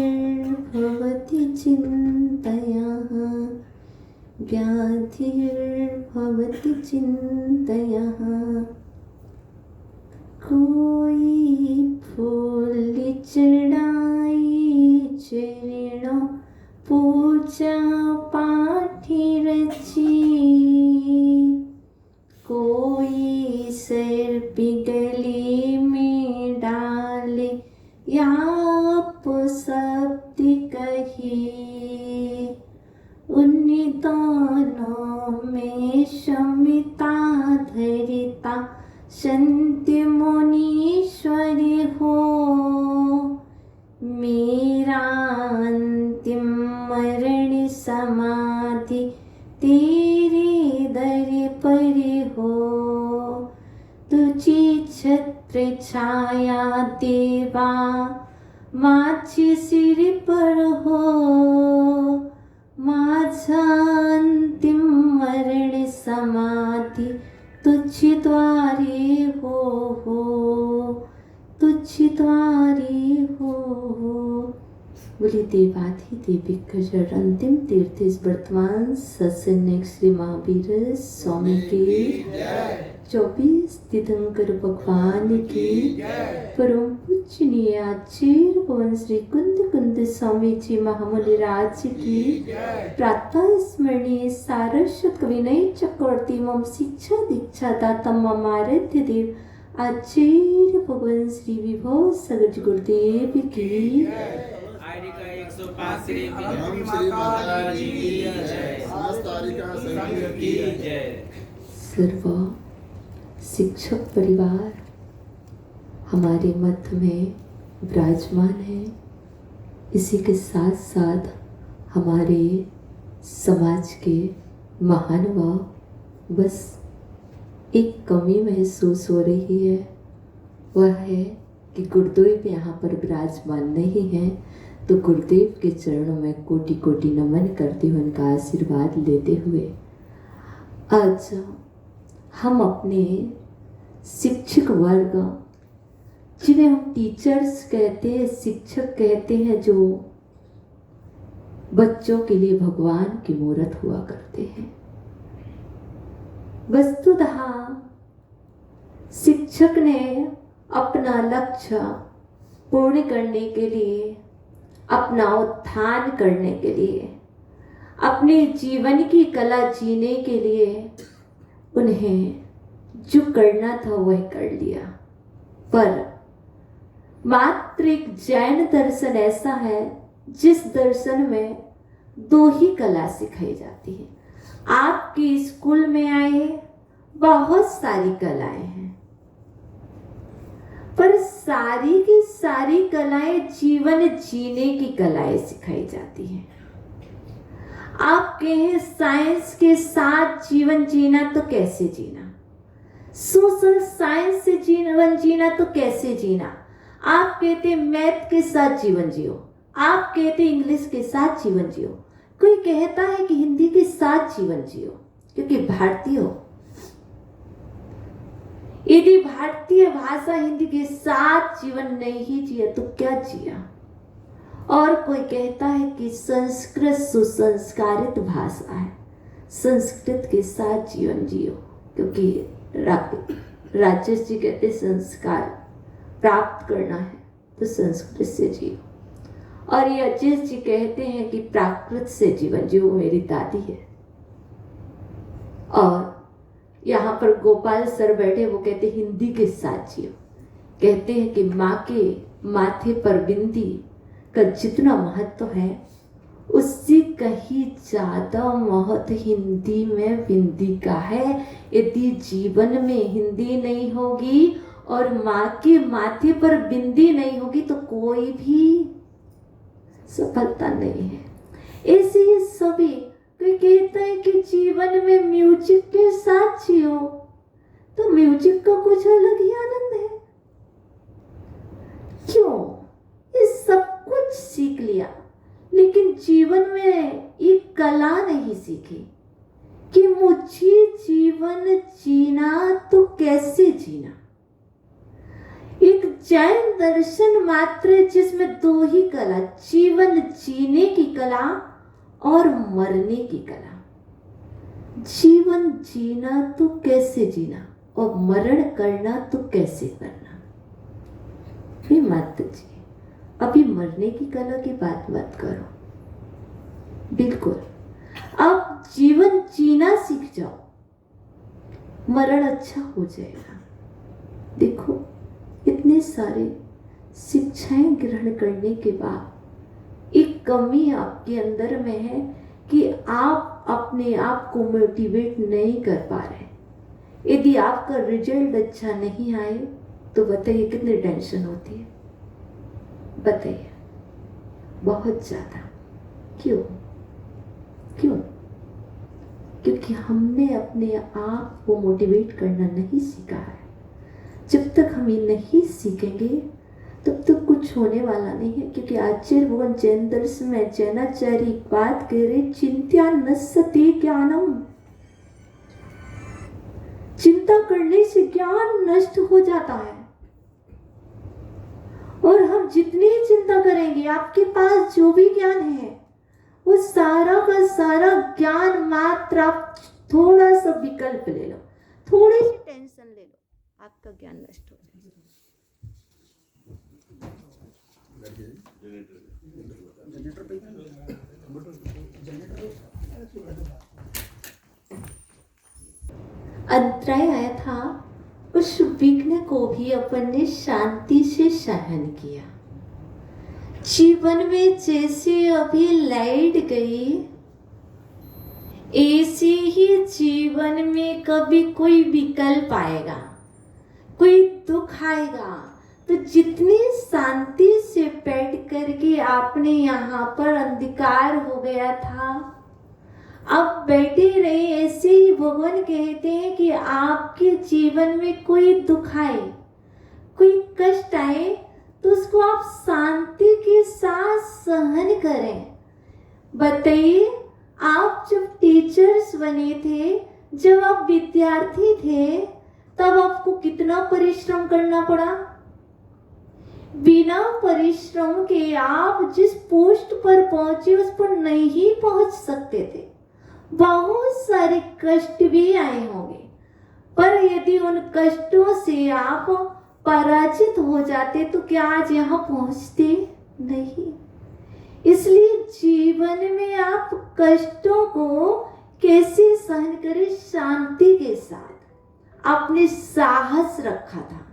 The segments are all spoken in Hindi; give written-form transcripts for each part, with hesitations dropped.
व्याधिर्भवति चिन्तया व्याधिर्भवति चिन्तया कोई फूल चढ़ाई चरणों पूजा पाठी रची कोई सिर पिघली में डाले या शब्द कही उन दोनों में शमिता धरिता संत मुनीश्वरी हो मेरा अंतिम मरण समाधि तेरे दर पर हो तुझी छत्र छाया देवा माझे सिर पर हो माझा अंतिम मरण समाधि तुझ द्वारे हो तुझ द्वारे हो। बोले देवाधिदेव जड़ अंतिम तीर्थ इस वर्तमान सत्संग श्री महावीर स्वामी के 24 तीर्थंकर भगवान की परम पूजनीय आचार्य भवन श्री कुंद स्वामी जी महामुनि राज की प्रातः स्मरणीय सारस्वत विनय चक्रवर्ती मम शिक्षा दीक्षा दाता मम आराध्य देव आचार्य भगवान श्री विभव सगज गुरुदेव की सर्व शिक्षक परिवार हमारे मध्य में विराजमान है। इसी के साथ साथ हमारे समाज के महानुभाव बस एक कमी महसूस हो रही है, वह है कि गुरुदेव यहाँ पर विराजमान नहीं है। तो गुरुदेव के चरणों में कोटि कोटि नमन करते हुए उनका आशीर्वाद लेते हुए आज हम अपने शिक्षक वर्ग जिन्हें हम टीचर्स कहते हैं, शिक्षक कहते हैं, जो बच्चों के लिए भगवान की मूरत हुआ करते हैं। वस्तुतः शिक्षक ने अपना लक्ष्य पूर्ण करने के लिए, अपना उत्थान करने के लिए, अपने जीवन की कला जीने के लिए उन्हें जो करना था वह कर लिया। पर मात्र एक जैन दर्शन ऐसा है जिस दर्शन में दो ही कला सिखाई जाती है। आपके स्कूल में आए बहुत सारी कलाएं हैं, पर सारी की सारी कलाएं जीवन जीने की कलाएं सिखाई जाती हैं। आप कहें साइंस के साथ जीवन जीना तो कैसे जीना, सोशल साइंस से जीवन जीना तो कैसे जीना। आप कहते मैथ के साथ जीवन जियो, आप कहते इंग्लिश के साथ जीवन जियो, कोई कहता है कि हिंदी के साथ जीवन जियो, क्योंकि भारतीय हो। यदि भारतीय भाषा हिंदी के साथ जीवन नहीं जिया तो क्या जिया। और कोई कहता है कि संस्कृत सुसंस्कारित भाषा है, संस्कृत के साथ जीवन जियो, क्योंकि राजेश जी कहते संस्कार प्राप्त करना है तो संस्कृत से जियो। और ये अजीत जी कहते हैं कि प्राकृत से जीवन जियो, मेरी दादी है। और यहाँ पर गोपाल सर बैठे, वो कहते हिंदी के साथ जियो। कहते हैं कि माँ के माथे पर बिंदी का जितना महत्व है उससे कहीं ज्यादा महत्व हिंदी में हिंदी का है। यदि जीवन में हिंदी नहीं होगी और माँ के माथे पर बिंदी नहीं होगी तो कोई भी सफलता नहीं है। ऐसे ही सभी कोई कहता है कि जीवन में म्यूजिक के साथ जियो, तो म्यूजिक का कुछ अलग ही आनंद है। क्यों? ये सब कुछ सीख लिया लेकिन जीवन में एक कला नहीं सीखी कि मुझे जीवन जीना तो कैसे जीना। एक जैन दर्शन मात्र जिसमें दो ही कला, जीवन जीने की कला और मरने की कला। जीवन जीना तो कैसे जीना और मरण करना तो कैसे करना। ये माता जी अभी मरने की कला की बात मत करो, बिल्कुल आप जीवन जीना सीख जाओ, मरण अच्छा हो जाएगा। देखो इतने सारे शिक्षाएं ग्रहण करने के बाद एक कमी आपके अंदर में है कि आप अपने आप को मोटिवेट नहीं कर पा रहे। यदि आपका रिजल्ट अच्छा नहीं आए तो बताइए कितनी टेंशन होती है, बताइए बहुत ज्यादा। क्यों? क्योंकि हमने अपने आप को मोटिवेट करना नहीं सीखा है। जब तक हम ये नहीं सीखेंगे तब तक कुछ होने वाला नहीं है। क्योंकि आचार्य भगवान जैन दर्शन में जैनाचार्य बात कह रहे, चिंत्या नश्यते ज्ञानम, चिंता करने से ज्ञान नष्ट हो जाता है। और हम जितनी चिंता करेंगे आपके पास जो भी ज्ञान है वो सारा का सारा ज्ञान मात्र आप थोड़ा सा विकल्प ले लो, थोड़ी सी टेंशन ले लो, आपका ज्ञान नष्ट हो जाएगा। अंतराय आया था, उस विघ्न को भी अपन ने शांति से सहन किया। जीवन में जैसे अभी लाइट गई ऐसे ही जीवन में कभी कोई विकल्प आएगा, कोई दुख आएगा, तो जितनी शांति से बैठ करके आपने यहाँ पर अंधकार हो गया था, अब बैठे रहे। ऐसे ही भगवान कहते हैं कि आपके जीवन में कोई दुख आए, कोई कष्ट आए तो उसको आप शांति के साथ सहन करें। बताइए आप जब टीचर्स बने थे, जब आप विद्यार्थी थे, तब आपको कितना परिश्रम करना पड़ा। बिना परिश्रम के आप जिस पोस्ट पर पहुंचे उस पर नहीं पहुंच सकते थे। बहुत सारे कष्ट भी आए होंगे, पर यदि उन कष्टों से आप पराजित हो जाते तो क्या आज यहाँ पहुंचते नहीं। इसलिए जीवन में आप कष्टों को कैसे सहन करें, शांति के साथ। आपने साहस रखा था।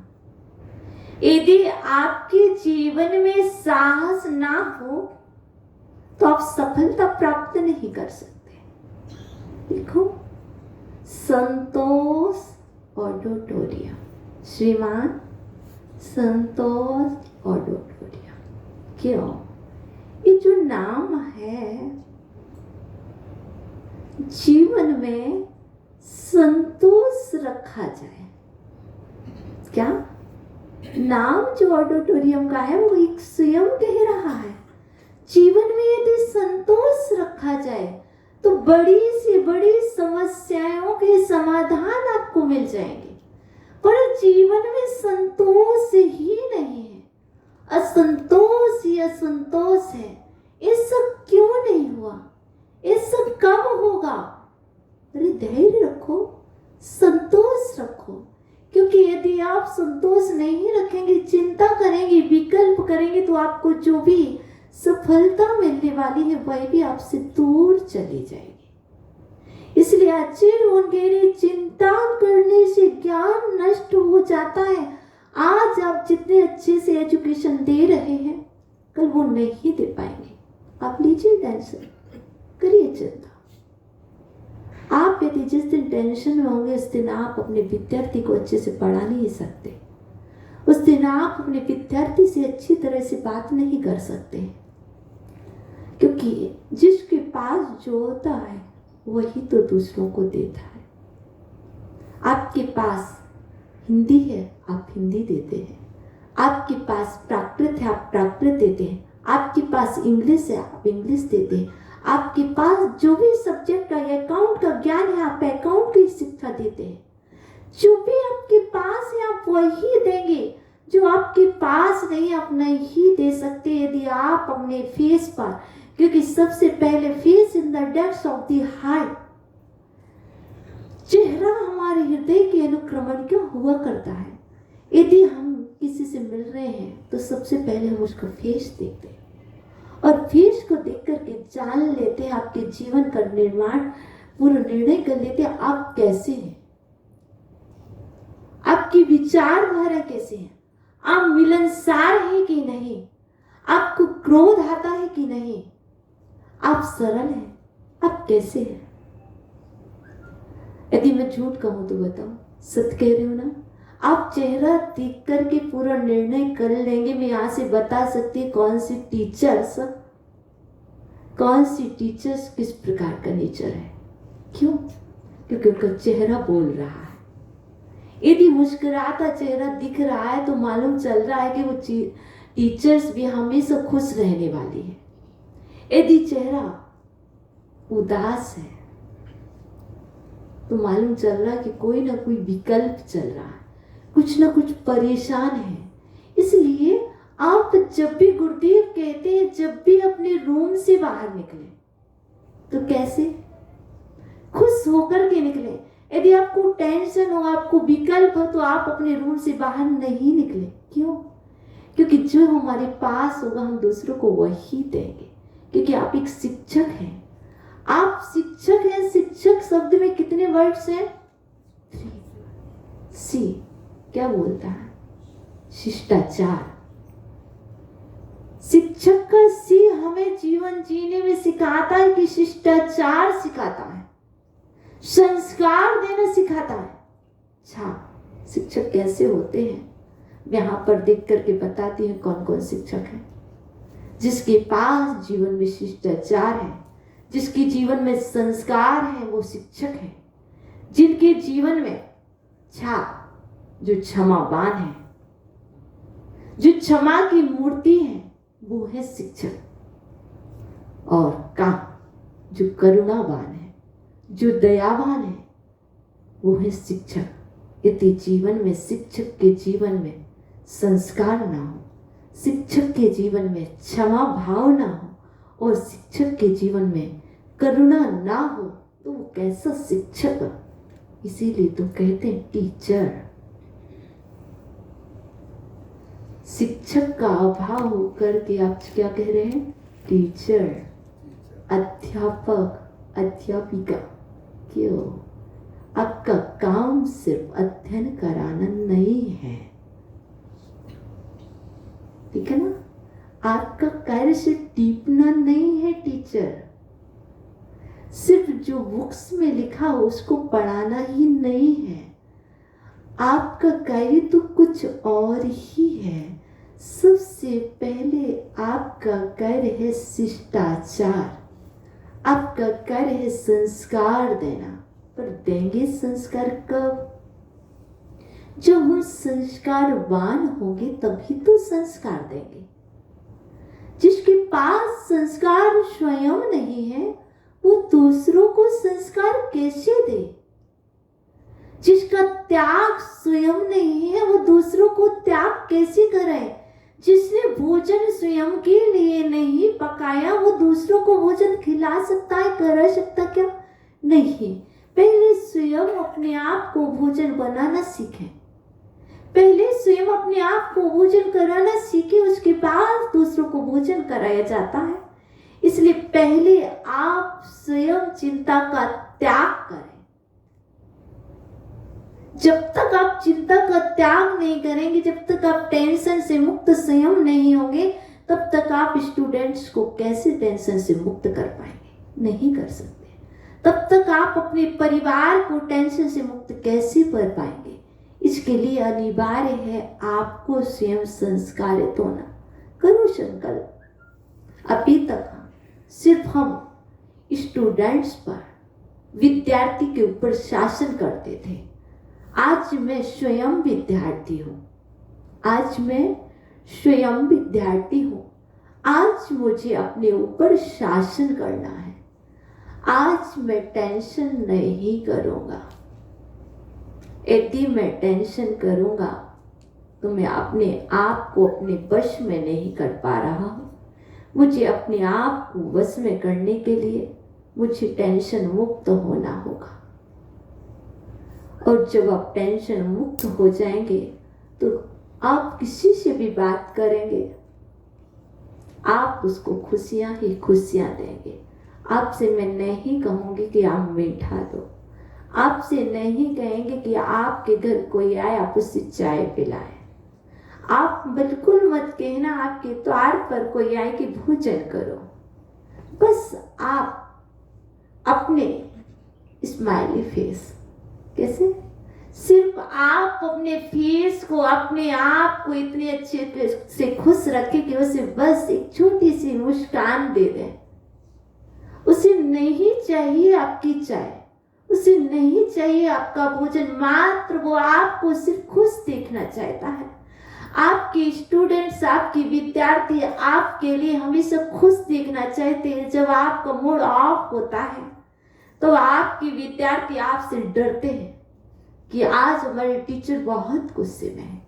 यदि आपके जीवन में साहस ना हो तो आप सफलता प्राप्त नहीं कर सकते। देखो संतोष ऑडिटोरियम, श्रीमान संतोष ऑडिटोरियम, क्यों? ये जो नाम है, जीवन में संतोष रखा जाए। क्या नाम जो ऑडिटोरियम का है वो एक स्वयं कह रहा है, जीवन में यदि संतोष रखा जाए तो बड़ी से बड़ी समस्याओं के समाधान आपको मिल जाएंगे। पर जीवन में संतोष ही नहीं है, असंतोष ही असंतोष है। ये सब क्यों नहीं हुआ, ये सब कब होगा? अरे धैर्य रखो, संतोष रखो। क्योंकि यदि आप संतोष नहीं रखेंगे, चिंता करेंगे, विकल्प करेंगे, तो आपको जो भी सफलता मिलने वाली है वह भी आपसे दूर चली जाएगी। इसलिए आचार्य चिंता करने से ज्ञान नष्ट हो जाता है। आज आप जितने अच्छे से एजुकेशन दे रहे हैं, कल वो नहीं दे पाएंगे। आप लीजिए टेंशन, करिए चिंता। आप यदि जिस दिन टेंशन में होंगे उस दिन आप अपने विद्यार्थी को अच्छे से पढ़ा नहीं सकते, उस दिन आप अपने विद्यार्थी से अच्छी तरह से बात नहीं कर सकते, क्योंकि जिसके पास जो होता है वही तो दूसरों को देता है। आपके पास हिंदी है, आप हिंदी देते हैं। आपके पास प्राकृत है, आप प्राकृत देते हैं। आपके पास इंग्लिश है, आप इंग्लिश देते हैं। आपके पास जो भी सब्जेक्ट का या अकाउंट का ज्ञान है, आप अकाउंट की शिक्षा देते हैं। जो भी आपके पास है आप वही देंगे। जो आपके पास नहीं आप नहीं दे सकते यदि आप अपने फेस पर, क्योंकि सबसे पहले face in the depths of the heart, चेहरा हमारे हृदय के अनुक्रमण क्यों हुआ करता है। यदि हम किसी से मिल रहे हैं तो सबसे पहले हम उसका फेस देखते हैं और फेस को देख करके जान लेते हैं, आपके जीवन का निर्माण पूरा निर्णय कर लेते हैं आप कैसे हैं, आपकी विचारधारा कैसे है, आप मिलनसार है कि नहीं, आपको क्रोध आता है कि नहीं, आप सरल हैं, आप कैसे हैं। यदि मैं झूठ कहूं तो बताओ, सत्य कह रही हूं ना। आप चेहरा देख करके पूरा निर्णय कर लेंगे। मैं यहां से बता सकती हूँ कौन सी टीचर्स किस प्रकार का नेचर है। क्यों? क्योंकि उनका चेहरा बोल रहा है। यदि मुस्कुराता चेहरा दिख रहा है तो मालूम चल रहा है कि वो टीचर्स भी हमेशा खुश रहने वाली है। यदि चेहरा उदास है तो मालूम चल रहा है कि कोई ना कोई विकल्प चल रहा है, कुछ ना कुछ परेशान है। इसलिए आप जब भी गुरुदेव कहते हैं जब भी अपने रूम से बाहर निकले तो कैसे खुश होकर के निकले। यदि आपको टेंशन हो, आपको विकल्प हो, तो आप अपने रूम से बाहर नहीं निकले। क्यों? क्योंकि जो हमारे पास होगा हम दूसरों को वही देंगे, क्योंकि आप एक शिक्षक हैं। आप शिक्षक हैं। शिक्षक शब्द में कितने वर्ड्स हैं? 3। सी क्या बोलता है? शिष्टाचार। शिक्षक का सी हमें जीवन जीने में सिखाता है कि शिष्टाचार सिखाता है, संस्कार देना सिखाता है। अच्छा, शिक्षक कैसे होते हैं मैं यहां पर देख करके बताती हूँ कौन कौन शिक्षक है। जिसके पास जीवन में शिष्टाचार है, जिसके जीवन में संस्कार है, वो शिक्षक है। जिनके जीवन में जो क्षमावान है, जो क्षमा की मूर्ति है, वो है शिक्षक। और जो करुणावान है, जो दयावान है, वो है शिक्षक। यदि जीवन में शिक्षक के जीवन में संस्कार ना हो, शिक्षक के जीवन में क्षमा भाव ना हो और शिक्षक के जीवन में करुणा ना हो तो वो कैसा शिक्षक। इसीलिए तो कहते हैं टीचर। शिक्षक का अभाव होकर के आप क्या कह रहे हैं? टीचर, अध्यापक, अध्यापिका। क्यों? आपका काम सिर्फ अध्ययन कराना नहीं है, ठीक है ना। आपका कार्य सिर्फ टीपना नहीं है। टीचर सिर्फ जो बुक्स में लिखा हो उसको पढ़ाना ही नहीं है। आपका कार्य तो कुछ और ही है। सबसे पहले आपका कार्य है शिष्टाचार, आपका कार्य है संस्कार देना। पर देंगे संस्कार कब? जब हम संस्कारवान होंगे तभी तो संस्कार देंगे। जिसके पास संस्कार स्वयं नहीं है वो दूसरों को संस्कार कैसे दे? जिसका त्याग स्वयं नहीं है वो दूसरों को त्याग कैसे करे? जिसने भोजन स्वयं के लिए नहीं पकाया वो दूसरों को भोजन खिला सकता है, करा सकता क्या? नहीं। पहले स्वयं अपने आप को भोजन बनाना सीखें, पहले स्वयं अपने आप को भोजन कराना सीखे, उसके बाद दूसरों को भोजन कराया जाता है। इसलिए पहले आप स्वयं चिंता का त्याग करें। जब तक आप चिंता का त्याग नहीं करेंगे, जब तक आप टेंशन से मुक्त स्वयं नहीं होंगे, तब तक आप स्टूडेंट्स को कैसे टेंशन से मुक्त कर पाएंगे? नहीं कर सकते। तब तक आप अपने परिवार को टेंशन से मुक्त कैसे कर पाएंगे? इसके लिए अनिवार्य है आपको स्वयं संस्कारित होना। करो संकल्प। अभी तक सिर्फ हम स्टूडेंट्स पर, विद्यार्थी के ऊपर शासन करते थे। आज मैं स्वयं विद्यार्थी हूँ। आज मैं स्वयं विद्यार्थी हूँ। आज मुझे अपने ऊपर शासन करना है। आज मैं टेंशन नहीं करूँगा। यदि मैं टेंशन करूँगा तो मैं अपने आप को अपने वश में नहीं कर पा रहा हूँ। मुझे अपने आप को वश में करने के लिए मुझे टेंशन मुक्त होना होगा। और जब आप टेंशन मुक्त हो जाएंगे तो आप किसी से भी बात करेंगे, आप उसको खुशियां ही खुशियां देंगे। आपसे मैं नहीं कहूँगी कि आप मीठा दो। आपसे नहीं कहेंगे कि आपके घर कोई आए आप उससे चाय पिलाए। आप बिल्कुल मत कहना आपके द्वार पर कोई आए कि भोजन करो। बस आप अपने स्माइली फेस, कैसे सिर्फ आप अपने फेस को, अपने आप को इतने अच्छे से खुश रखें कि उसे बस एक छोटी सी मुस्कान दे दें। उसे नहीं चाहिए आपकी चाय, उसे नहीं चाहिए आपका भोजन, मात्र वो आपको सिर्फ खुश देखना चाहता है। आपके स्टूडेंट्स, आपके विद्यार्थी आपके लिए हमेशा खुश देखना चाहते हैं। जब आपका मूड ऑफ होता है तो आपके विद्यार्थी आपसे डरते हैं कि आज हमारे टीचर बहुत गुस्से में है।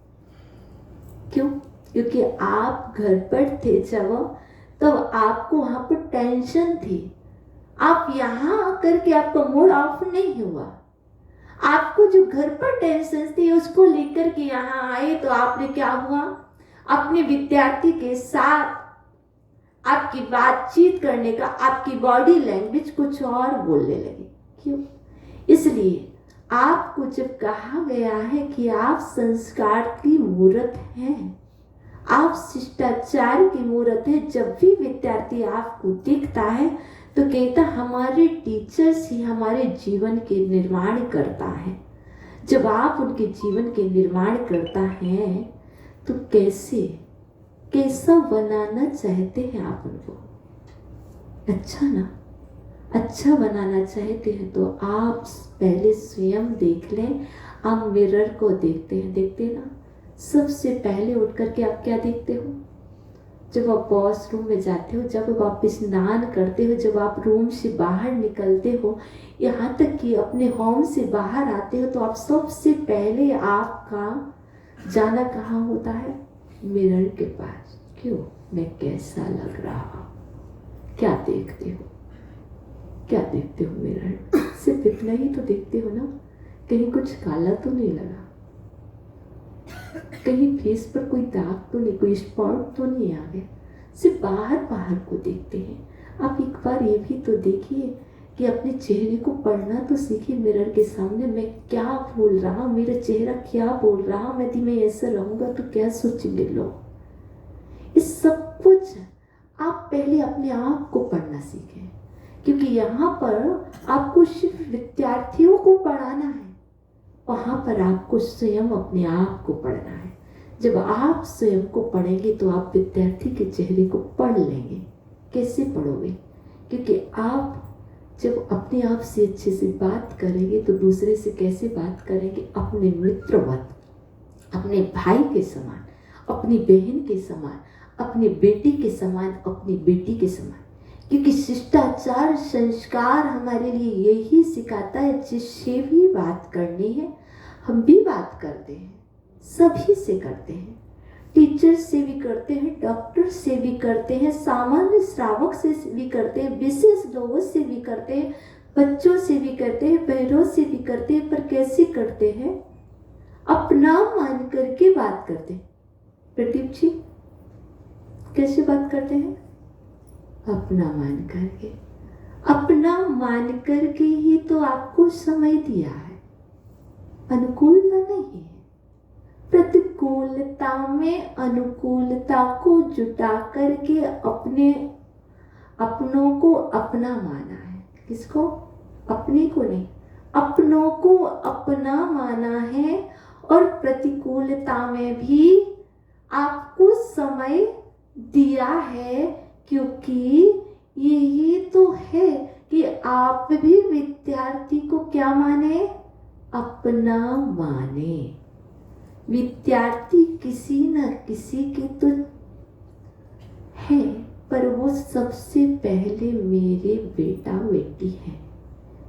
क्यों? क्योंकि आप घर पर थे जब, तब आपको वहां पर टेंशन थी। आप यहाँ आकर के आपका मूड ऑफ नहीं हुआ। आपको जो घर पर टेंशन थी उसको लेकर के यहाँ आए तो आपने क्या हुआ, अपने विद्यार्थी के साथ आपकी बातचीत करने का, आपकी बॉडी लैंग्वेज कुछ और बोलने लगे। क्यों? इसलिए आपको जब कहा गया है कि आप संस्कार की मूर्त हैं, आप शिष्टाचार की मूर्त है। जब भी विद्यार्थी आपको दिखता है तो कहता हमारे टीचर्स ही हमारे जीवन के निर्माण करता है। जब आप उनके जीवन के निर्माण करता है तो कैसा बनाना चाहते हैं आप उनको? अच्छा ना? अच्छा बनाना चाहते हैं तो आप पहले स्वयं देख लें। आप मिरर को देखते हैं ना? सबसे पहले उठ करके आप क्या देखते हो? जब आप वॉशरूम में जाते हो, जब आप स्नान करते हो, जब आप रूम से बाहर निकलते हो, यहाँ तक कि अपने होम से बाहर आते हो, तो आप सबसे पहले आपका जाना कहाँ होता है? मिरर के पास। क्यों? मैं कैसा लग रहा हूँ? क्या देखते हो? क्या देखते हो मिरर? सिर्फ इतना ही तो देखते हो ना? कहीं कुछ काला तो नहीं लगा, कहीं फेस पर कोई दाग तो नहीं, कोई स्पॉट तो नहीं आ गया। सिर्फ बाहर को देखते हैं। आप एक बार ये भी तो देखिए कि अपने चेहरे को पढ़ना तो सीखिए। मिरर के सामने मैं क्या बोल रहा, मेरा चेहरा क्या बोल रहा, यदि मैं ऐसा रहूंगा तो क्या सोचेंगे लोग। इस सब कुछ आप पहले अपने आप को पढ़ना सीखें, क्योंकि यहाँ पर आपको सिर्फ विद्यार्थियों को पढ़ाना है, वहां पर आपको स्वयं अपने आप को पढ़ना है। जब आप स्वयं को पढ़ेंगे तो आप विद्यार्थी के चेहरे को पढ़ लेंगे। कैसे पढ़ोगे? क्योंकि आप जब अपने आप से अच्छे से बात करेंगे तो दूसरे से कैसे बात करेंगे? अपने मित्रवत, अपने भाई के समान, अपनी बहन के समान, अपनी बेटी के समान, अपनी बेटी के समान। क्योंकि शिष्टाचार संस्कार हमारे लिए यही सिखाता है, जिससे भी बात करनी है हम भी बात करते हैं, सभी से करते हैं, टीचर से भी करते हैं, डॉक्टर से भी करते हैं, सामान्य श्रावक से भी करते हैं, विशेष लोगों से भी करते हैं, बच्चों से भी करते हैं, बहनों से भी करते हैं। पर कैसे करते हैं? अपना मान करके बात करते हैं। प्रदीप जी कैसे बात करते हैं? अपना मान करके। अपना मान करके ही तो आपको समय दिया है, अनुकूल नहीं है, प्रतिकूल प्रतिकूलता में अनुकूलता को जुटा करके अपनों को अपना माना है। किसको? अपने को नहीं, अपनों को अपना माना है। और प्रतिकूलता में भी आपको समय दिया है, क्योंकि यही तो है कि आप भी विद्यार्थी को क्या माने? अपना माने। विद्यार्थी किसी न किसी के तो है, पर वो सबसे पहले मेरे बेटा बेटी है,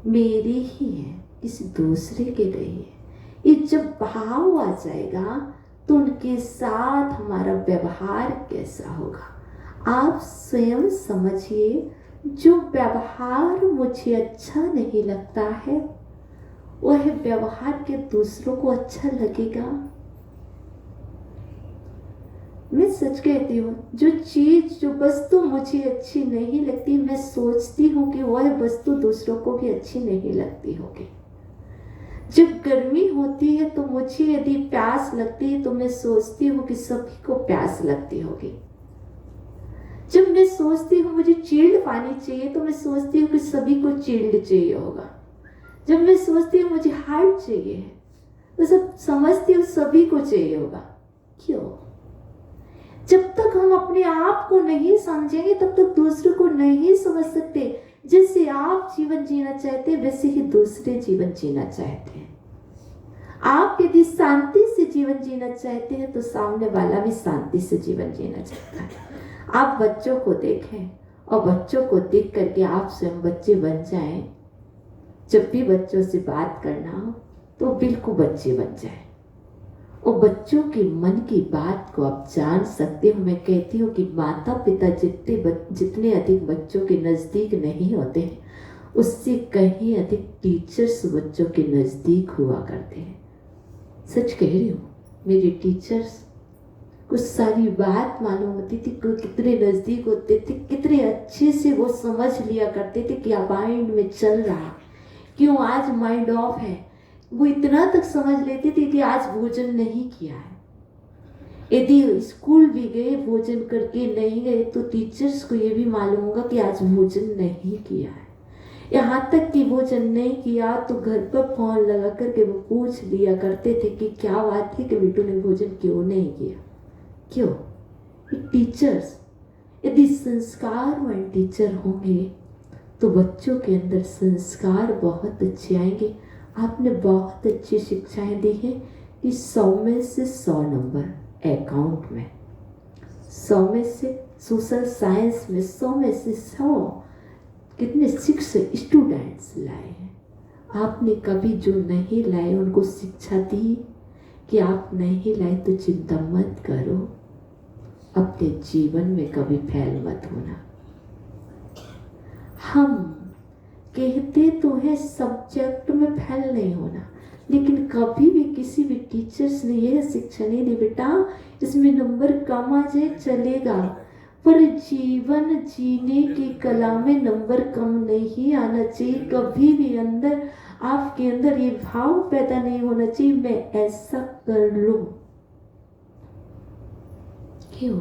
मेरे ही है, किसी दूसरे के नहीं है। ये जब भाव आ जाएगा तो उनके साथ हमारा व्यवहार कैसा होगा आप स्वयं समझिए। जो व्यवहार मुझे अच्छा नहीं लगता है, वह व्यवहार के दूसरों को अच्छा लगेगा? मैं सच कहती हूँ, जो चीज जो वस्तु मुझे अच्छी नहीं लगती, मैं सोचती हूँ कि वह वस्तु दूसरों को भी अच्छी नहीं लगती होगी। जब गर्मी होती है तो मुझे यदि प्यास लगती है तो मैं सोचती हूँ कि सभी को प्यास लगती होगी। जब मैं सोचती हूँ मुझे चिल्ड पानी चाहिए तो मैं सोचती हूँ कि सभी को चिल्ड चाहिए होगा। जब मैं सोचती हूँ मुझे हार्ट चाहिए है तो सब समझती हूँ सभी को चाहिए होगा। क्यों? जब तक हम अपने आप को नहीं समझेंगे तब तक दूसरों को नहीं समझ सकते। जैसे आप जीवन जीना चाहते हैं वैसे ही दूसरे जीवन जीना चाहते हैं। आप यदि शांति से जीवन जीना चाहते हैं तो सामने वाला भी शांति से जीवन जीना चाहता है। आप बच्चों को देखें और बच्चों को देख करके आप स्वयं बच्चे बन जाएं। जब भी बच्चों से बात करना हो तो बिल्कुल बच्चे बन जाएं और बच्चों के मन की बात को आप जान सकते हो। मैं कहती हूँ कि माता पिता जितने अधिक बच्चों के नज़दीक नहीं होते हैं, उससे कहीं अधिक टीचर्स बच्चों के नज़दीक हुआ करते हैं। सच कह रही हूँ, मेरे टीचर्स कुछ सारी बात मालूम होती थी, कितने नज़दीक होते थे, कितने अच्छे से वो समझ लिया करते थे क्या माइंड में चल रहा, क्यों आज माइंड ऑफ है। वो इतना तक समझ लेते थे कि आज भोजन नहीं किया है। यदि स्कूल भी गए भोजन करके नहीं गए तो टीचर्स को ये भी मालूम होगा कि आज भोजन नहीं किया है। यहाँ तक कि भोजन नहीं किया तो घर पर फोन लगा करके वो पूछ लिया करते थे कि क्या बात है कि बेटू ने भोजन क्यों नहीं किया। क्यों? टीचर्स यदि संस्कारवान टीचर होंगे तो बच्चों के अंदर संस्कार बहुत अच्छे आएंगे। आपने बहुत अच्छी शिक्षाएं दी हैं कि 100 में से 100 नंबर अकाउंट में, 100 में से सोशल साइंस में 100 में से 100 कितने 6 स्टूडेंट्स लाए हैं। आपने कभी जो नहीं लाए उनको शिक्षा दी कि आप नहीं लाए तो चिंता मत करो, अपने जीवन में कभी फेल मत होना। हम कहते तो है सब्जेक्ट में फेल नहीं होना, लेकिन कभी भी किसी भी टीचर्स ने यह शिक्षा नहीं दी बेटा इसमें नंबर कम आ जाए चलेगा, पर जीवन जीने की कला में नंबर कम नहीं आना चाहिए। कभी भी अंदर आपके अंदर ये भाव पैदा नहीं होना चाहिए मैं ऐसा कर लूं। क्यों?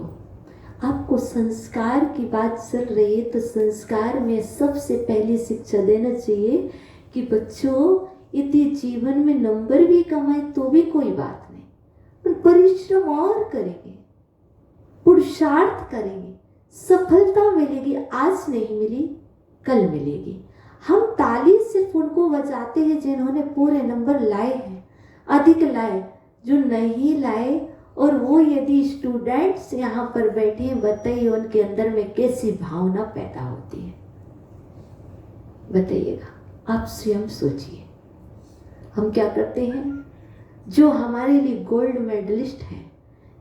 आपको संस्कार की बात चल रही है तो संस्कार में सबसे पहले शिक्षा देना चाहिए कि बच्चों यदि जीवन में नंबर भी कमाए तो भी कोई बात नहीं, पर परिश्रम और करेंगे, पुरुषार्थ करेंगे, सफलता मिलेगी। आज नहीं मिली कल मिलेगी। हम ताली सिर्फ उनको बजाते हैं जिन्होंने पूरे नंबर लाए हैं, अधिक लाए। जो नहीं लाए और वो यदि स्टूडेंट्स यहाँ पर बैठे हैं, बताइए उनके अंदर में कैसी भावना पैदा होती है। बताइएगा, आप स्वयं सोचिए। हम क्या करते हैं, जो हमारे लिए गोल्ड मेडलिस्ट हैं,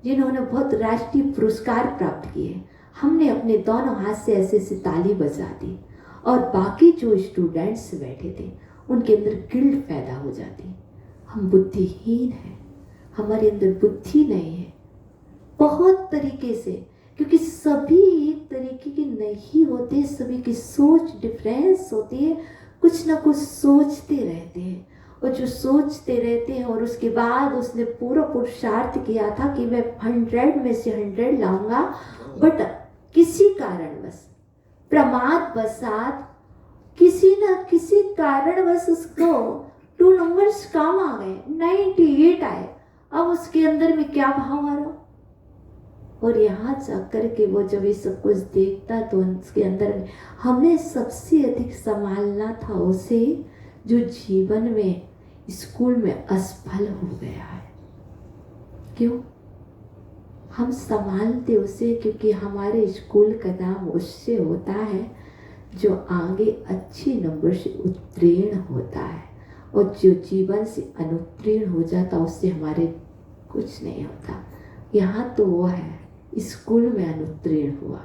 जिन्होंने बहुत राष्ट्रीय पुरस्कार प्राप्त किए, हमने अपने दोनों हाथ से ऐसे ऐसे ताली बजा दी और बाकी जो स्टूडेंट्स बैठे थे उनके अंदर गिल्ट पैदा हो जाती। हम बुद्धिहीन हैं, हमारे अंदर बुद्धि नहीं है बहुत तरीके से, क्योंकि सभी एक तरीके के नहीं होते, सभी की सोच डिफरेंस होती है, कुछ ना कुछ सोचते रहते हैं और जो सोचते रहते हैं। और उसके बाद उसने पूरा पुरुषार्थ किया था कि मैं 100 में से 100 लाऊंगा, बट किसी कारणवश, प्रमाद वसात, किसी न किसी कारणवश उसको 2 नंबर्स कम आ गए, 98 आए। अब उसके अंदर में क्या भाव आ रहा, और यहाँ जाकर के वो जब ये सब कुछ देखता तो उसके अंदर में हमें सबसे अधिक संभालना था उसे, जो जीवन में स्कूल में असफल हो गया है। क्यों हम संभालते उसे? क्योंकि हमारे स्कूल का नाम उससे होता है जो आगे अच्छे नंबर से उत्तीर्ण होता है, और जो जीवन से अनुत्तीर्ण हो जाता उससे हमारे कुछ नहीं होता। यहाँ तो वो है स्कूल में अनुत्तीर्ण हुआ,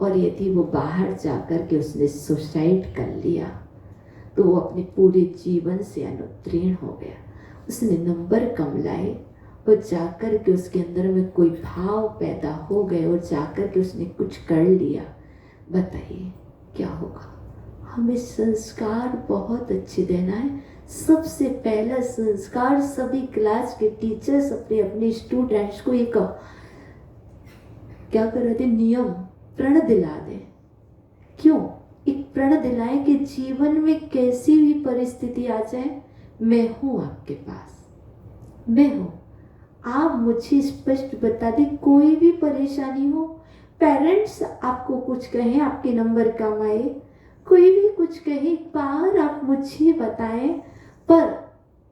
और यदि वो बाहर जाकर के उसने सुसाइड कर लिया तो वो अपने पूरे जीवन से अनुत्तीर्ण हो गया। उसने नंबर कम लाए और जाकर के उसके अंदर में कोई भाव पैदा हो गए और जाकर के उसने कुछ कर लिया। बताइए क्या होगा? हमें संस्कार बहुत अच्छे देना है। सबसे पहला संस्कार सभी क्लास के टीचर्स अपने अपने स्टूडेंट्स को एक क्या कर रहे थे, नियम, प्रण दिला दें। क्यों एक प्रण दिलाएं कि जीवन में कैसी भी परिस्थिति आ जाए, मैं हूं आपके पास, मैं हूं। आप मुझे स्पष्ट बता दें, कोई भी परेशानी हो, पेरेंट्स आपको कुछ कहें, आपके नंबर कम आए, कोई भी कुछ कहे, एक बार आप मुझे बताएं, पर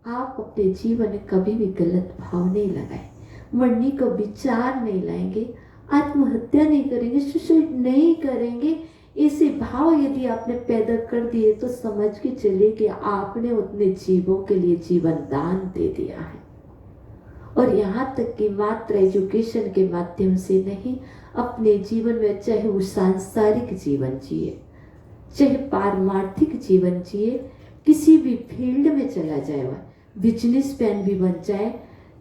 आप अपने जीवन में कभी भी गलत भाव नहीं लगाए, मरने का विचार नहीं लाएंगे, आत्महत्या नहीं करेंगे, सुसाइड नहीं करेंगे। ऐसे भाव यदि आपने पैदा कर दिए तो समझ के चलिए कि आपने उतने जीवों के लिए जीवन दान दे दिया है। और यहाँ तक कि मात्र एजुकेशन के माध्यम से नहीं, अपने जीवन में चाहे वो सांसारिक जीवन जिए, चाहे पारमार्थिक जीवन जिए, किसी भी फील्ड में चला जाए, वह बिजनेस मैन भी बन जाए,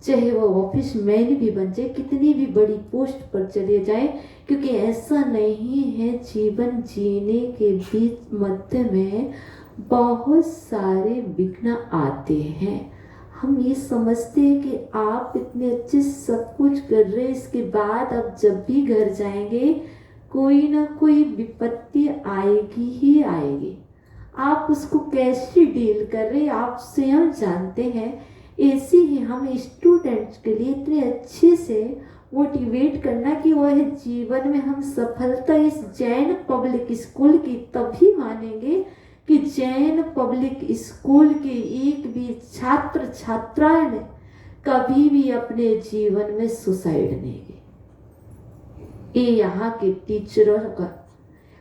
चाहे वो ऑफिस मैन भी बन जाए, कितनी भी बड़ी पोस्ट पर चले जाए, क्योंकि ऐसा नहीं है जीवन जीने के बीच मध्य में बहुत सारे विघ्न आते हैं। हम ये समझते हैं कि आप इतने अच्छे सब कुछ कर रहे हैं, इसके बाद अब जब भी घर जाएंगे कोई ना कोई विपत्ति आएगी ही आएगी। आप उसको कैसे डील कर रहे आप स्वयं जानते हैं। ऐसे ही हम स्टूडेंट्स के लिए इतने अच्छे से मोटिवेट करना कि वह जीवन में हम सफलता इस जैन पब्लिक स्कूल की तभी मानेंगे कि जैन पब्लिक स्कूल के एक भी छात्र छात्राएं ने कभी भी अपने जीवन में सुसाइड नहीं की। ये यहाँ के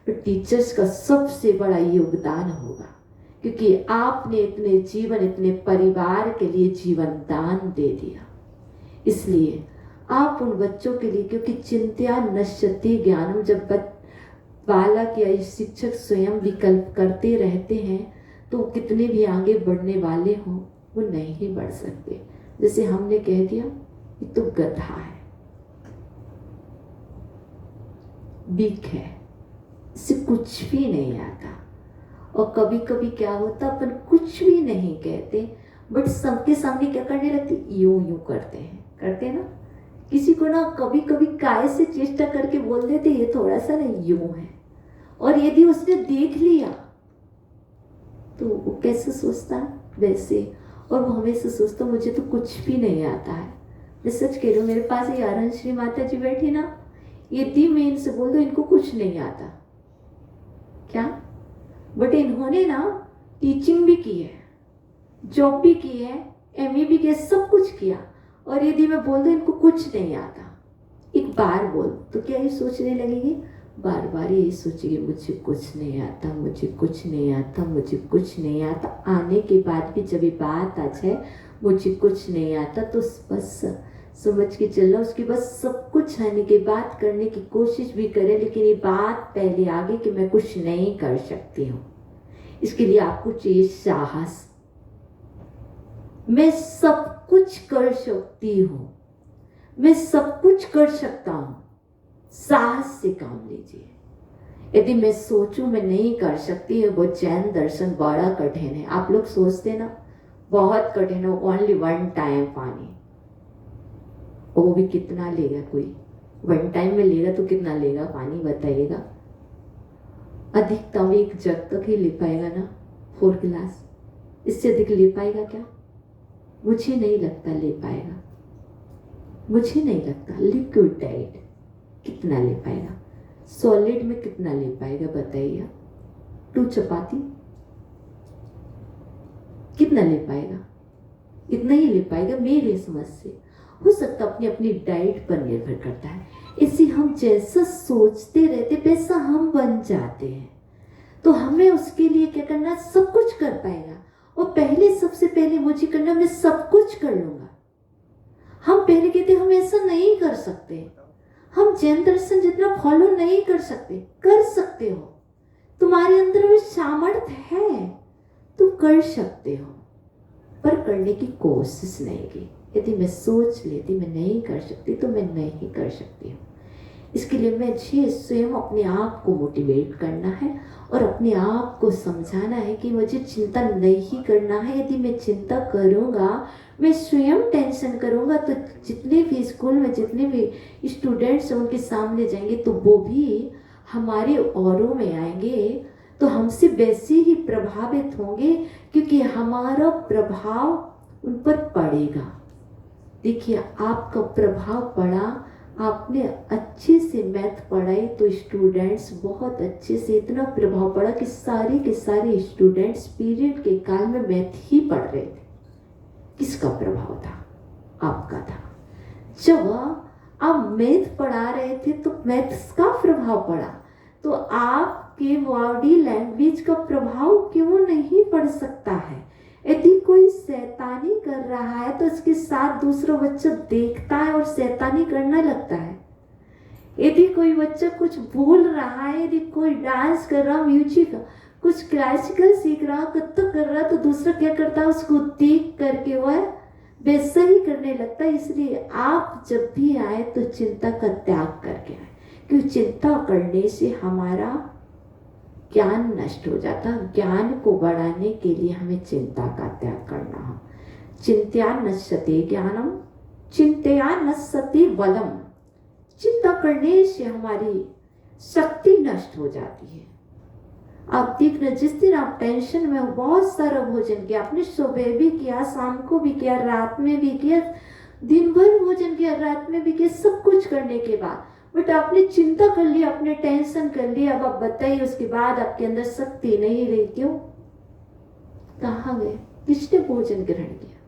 टीचर्स का सबसे बड़ा योगदान होगा, क्योंकि आपने इतने जीवन, इतने परिवार के लिए जीवन दान दे दिया। इसलिए आप उन बच्चों के लिए, क्योंकि चिंत्या नश्यति ज्ञानम, जब बालक या शिक्षक स्वयं विकल्प करते रहते हैं तो कितने भी आगे बढ़ने वाले हों वो नहीं बढ़ सकते। जैसे हमने कह दिया ये तो गधा है, वीक है, इससे कुछ भी नहीं आता। और कभी कभी क्या होता, अपन कुछ भी नहीं कहते बट सबके सामने क्या करने लगते, यूं यूं करते हैं ना। किसी को ना कभी कभी काय से चेष्टा करके बोल देते ये थोड़ा सा ना यूं है, और यदि उसने देख लिया तो वो कैसे सोचता है वैसे, और वो हमेशा सोचता मुझे तो कुछ भी नहीं आता है। मैं सच कह रही हूँ, मेरे पास ये आरण श्री माता जी बैठी ना, यदि मैं इनसे बोल दूं इनको कुछ नहीं आता क्या, बट इन्होंने ना टीचिंग भी की है, जॉब भी की है, एमए भी किया, सब कुछ किया, और यदि मैं बोल दूं इनको कुछ नहीं आता, एक बार बोल, तो क्या ये सोचने लगेंगे, बार बार ये सोचेंगे मुझे कुछ नहीं आता, मुझे कुछ नहीं आता, मुझे कुछ नहीं आता। आने के बाद भी जब ये बात आ जाए मुझे कुछ नहीं आता, तो बस समझ के चलना उसकी बस सब कुछ आने के बाद करने की कोशिश भी करे, लेकिन ये बात पहले आगे कि मैं कुछ नहीं कर सकती हूँ। इसके लिए आपको चाहिए साहस। मैं सब कुछ कर सकती हूँ, मैं सब कुछ कर सकता हूँ, साहस से काम लीजिए। यदि मैं सोचूं मैं नहीं कर सकती है, वो जैन दर्शन बड़ा कठिन है। आप लोग सोचते ना बहुत कठिन हो, ओनली 1 टाइम पानी, और वो भी कितना लेगा कोई? 1 टाइम में लेगा तो कितना लेगा पानी बताइएगा? अधिकतम 1 जग तक ही ले पाएगा ना, 4 गिलास। इससे अधिक ले पाएगा क्या? मुझे नहीं लगता ले पाएगा, मुझे नहीं लगता। लिक्विड डाइट कितना ले पाएगा? सॉलिड में कितना ले पाएगा बताइए? 2 चपाती कितना ले पाएगा? इतना ही ले पाएगा मेरे समझ से। हो सकता अपनी अपनी डाइट पर निर्भर करता है। इसी हम जैसा सोचते रहते वैसा हम बन जाते हैं। तो हमें उसके लिए क्या करना? सब कुछ कर पाएगा। और पहले सबसे पहले मुझे करना, मैं सब कुछ कर लूंगा। हम पहले कहते हम ऐसा नहीं कर सकते, हम जैन दर्शन जितना फॉलो नहीं कर सकते। कर सकते हो, तुम्हारे अंदर वो सामर्थ्य है, तुम कर सकते हो, पर करने की कोशिश नहीं की। यदि मैं सोच लेती मैं नहीं कर सकती तो मैं नहीं कर सकती हूँ। इसके लिए मुझे स्वयं अपने आप को मोटिवेट करना है और अपने आप को समझाना है कि मुझे चिंता नहीं करना है। यदि मैं चिंता करूँगा, मैं स्वयं टेंशन करूँगा, तो जितने भी स्कूल में जितने भी स्टूडेंट्स उनके सामने जाएंगे तो वो भी हमारे औरों में आएंगे, तो हमसे वैसे ही प्रभावित होंगे, क्योंकि हमारा प्रभाव उन पर पड़ेगा। देखिए, आपका प्रभाव पड़ा, आपने अच्छे से मैथ पढ़ाई तो स्टूडेंट्स बहुत अच्छे से, इतना प्रभाव पड़ा कि सारे के सारे स्टूडेंट्स पीरियड के काल में मैथ ही पढ़ रहे थे। किसका प्रभाव था? आपका था। जब आप मैथ पढ़ा रहे थे तो मैथ्स का प्रभाव पड़ा, तो आपके बॉडी लैंग्वेज का प्रभाव क्यों नहीं पड़ सकता है? यदि कोई शैतानी कर रहा है तो उसके साथ दूसरा बच्चा देखता है और शैतानी करने लगता है। यदि कोई बच्चा कुछ बोल रहा है, यदि कोई डांस कर रहा, म्यूजिक, कुछ क्लासिकल सीख रहा, कथक कर रहा, तो दूसरा क्या करता है? उसको देख करके वह वैसा ही करने लगता है। इसलिए आप जब भी आए तो चिंता का त्याग करके आए, क्योंकि चिंता करने से हमारा ज्ञान नष्ट हो जाता। ज्ञान को बढ़ाने के लिए हमें चिंता का त्याग करना हो। चिंत्या नश्यते ज्ञानम, चिंतया नश्यते बलम। चिंता करने से हमारी शक्ति नष्ट हो जाती है। आप देखना, जिस दिन आप टेंशन में हो, बहुत सारा भोजन किया आपने, सुबह भी किया, शाम को भी किया, रात में भी किया, दिन भर भोजन किया, रात में भी किया, सब कुछ करने के बाद बट आपने चिंता कर ली, आपने टेंशन कर ली। अब आप बताइए, उसके बाद आपके अंदर शक्ति नहीं रही, क्यों? कहाँ गए? किसने भोजन ग्रहण किया?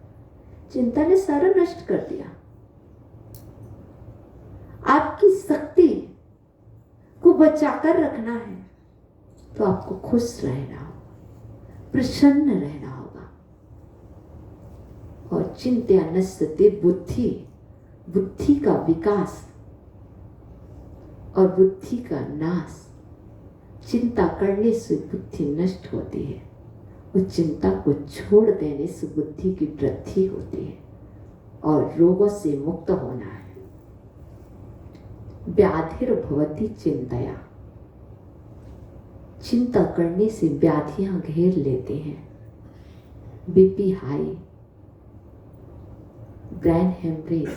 चिंता ने सारा नष्ट कर दिया। आपकी शक्ति को बचाकर रखना है तो आपको खुश रहना होगा, प्रसन्न रहना होगा। और चिंत्या नश्यते बुद्धि, बुद्धि का विकास और बुद्धि का नाश। चिंता करने से बुद्धि नष्ट होती है और चिंता को छोड़ देने से बुद्धि की वृद्धि होती है और रोगों से मुक्त होना है। व्याधिर्भवति चिंतया, चिंता करने से व्याधियां घेर लेते हैं। BP high, brain haemorrhage,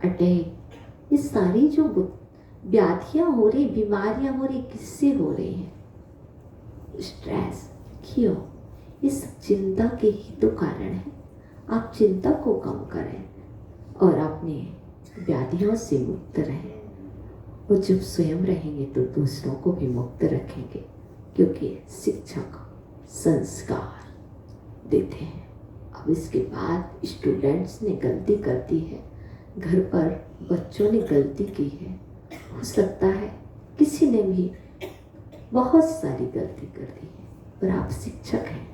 attack, ये सारी जो व्याधियां हो रही, बीमारियां हो रही, किससे हो रही हैं? स्ट्रेस। क्यों? ये सब चिंता के ही तो कारण है। आप चिंता को कम करें और अपने व्याधियों से मुक्त रहें, और जब स्वयं रहेंगे तो दूसरों को भी मुक्त रखेंगे, क्योंकि शिक्षक संस्कार देते हैं। अब इसके बाद स्टूडेंट्स ने गलती कर दी है, घर पर बच्चों ने गलती की है, हो सकता है किसी ने भी बहुत सारी गलती कर दी है, पर आप शिक्षक हैं,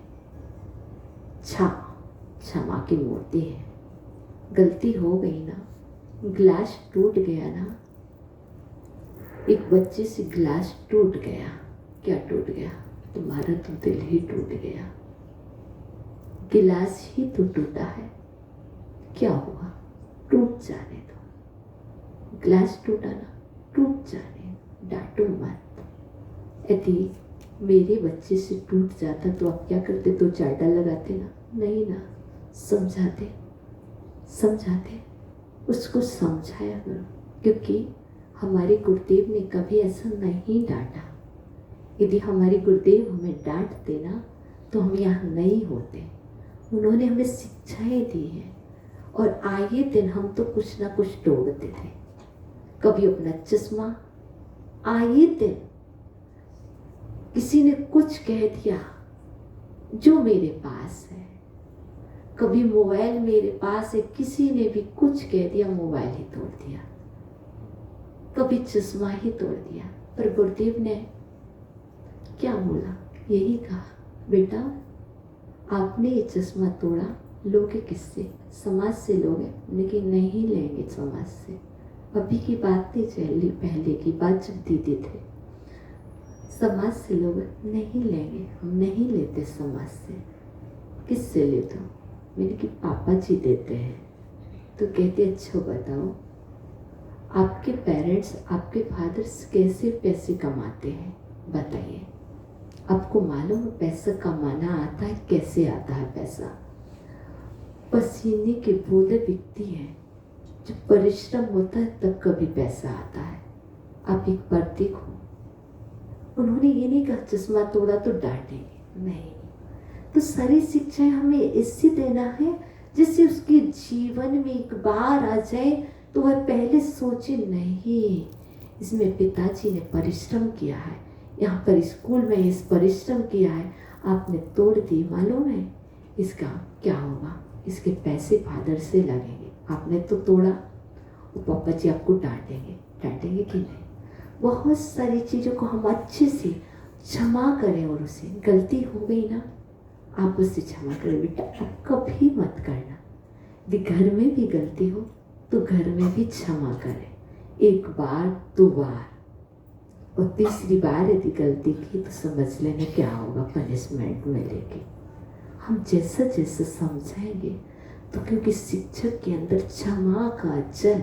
क्षमा की मूर्ति है। गलती हो गई ना, गिलास टूट गया ना, एक बच्चे से गिलास टूट गया, क्या टूट गया? तुम्हारा तो दिल ही टूट गया। गिलास ही तो टूटा है, क्या हुआ? टूट जाने दो। गिलास टूटा ना, टूट जाने, डांटो मत। यदि मेरे बच्चे से टूट जाता तो आप क्या करते? 2 चाटा लगाते ना? नहीं ना, समझाते समझाते उसको समझाया करो, क्योंकि हमारे गुरुदेव ने कभी ऐसा नहीं डांटा। यदि हमारे गुरुदेव हमें डांटते ना तो हम यहाँ नहीं होते। उन्होंने हमें शिक्षाएं दी हैं और आए दिन हम तो कुछ ना कुछ तोड़ते थे। कभी अपना चश्मा, आए दिन किसी ने कुछ कह दिया जो मेरे पास है, कभी मोबाइल मेरे पास है, किसी ने भी कुछ कह दिया, मोबाइल ही तोड़ दिया, कभी चश्मा ही तोड़ दिया। पर गुरुदेव ने क्या बोला? यही कहा, बेटा आपने ये चश्मा तोड़ा, लोगे किससे? समाज से लोगे। लेकिन नहीं लेंगे समाज से। अभी की बात नहीं चली, पहले की बात जब दीदी थे। समाज से लोग नहीं लेंगे, हम नहीं लेते समाज से। किससे लेते हो? मैंने कि पापा जी देते हैं। तो कहते अच्छा बताओ, आपके पेरेंट्स, आपके फादर्स कैसे पैसे कमाते हैं? बताइए। आपको मालूम है पैसा कमाना आता है? कैसे आता है पैसा? पसीने के बूंदे बिकती है, जब परिश्रम होता है तब कभी पैसा आता है। आप एक बार देखो, उन्होंने ये नहीं कहा चश्मा तोड़ा तो डांटेंगे, नहीं। तो सारी शिक्षाएं हमें इससे देना है जिससे उसके जीवन में एक बार आ जाए तो वह पहले सोचे नहीं, इसमें पिताजी ने परिश्रम किया है, यहाँ पर स्कूल में इस परिश्रम किया है, आपने तोड़ दी, मालूम है इसका क्या होगा? इसके पैसे फादर से लगेंगे। आपने तो तोड़ा, वो पापा जी आपको डांटेंगे कि नहीं? बहुत सारी चीज़ों को हम अच्छे से क्षमा करें और उसे गलती हो गई ना, आप उससे क्षमा करें बेटा, अब कभी मत करना। यदि घर में भी गलती हो तो घर में भी क्षमा करें, एक बार, दो बार, और तीसरी बार यदि गलती की तो समझ लेना क्या होगा, पनिशमेंट मिलेगी। हम जैसा जैसा समझाएंगे तो, क्योंकि शिक्षक के अंदर क्षमा का जल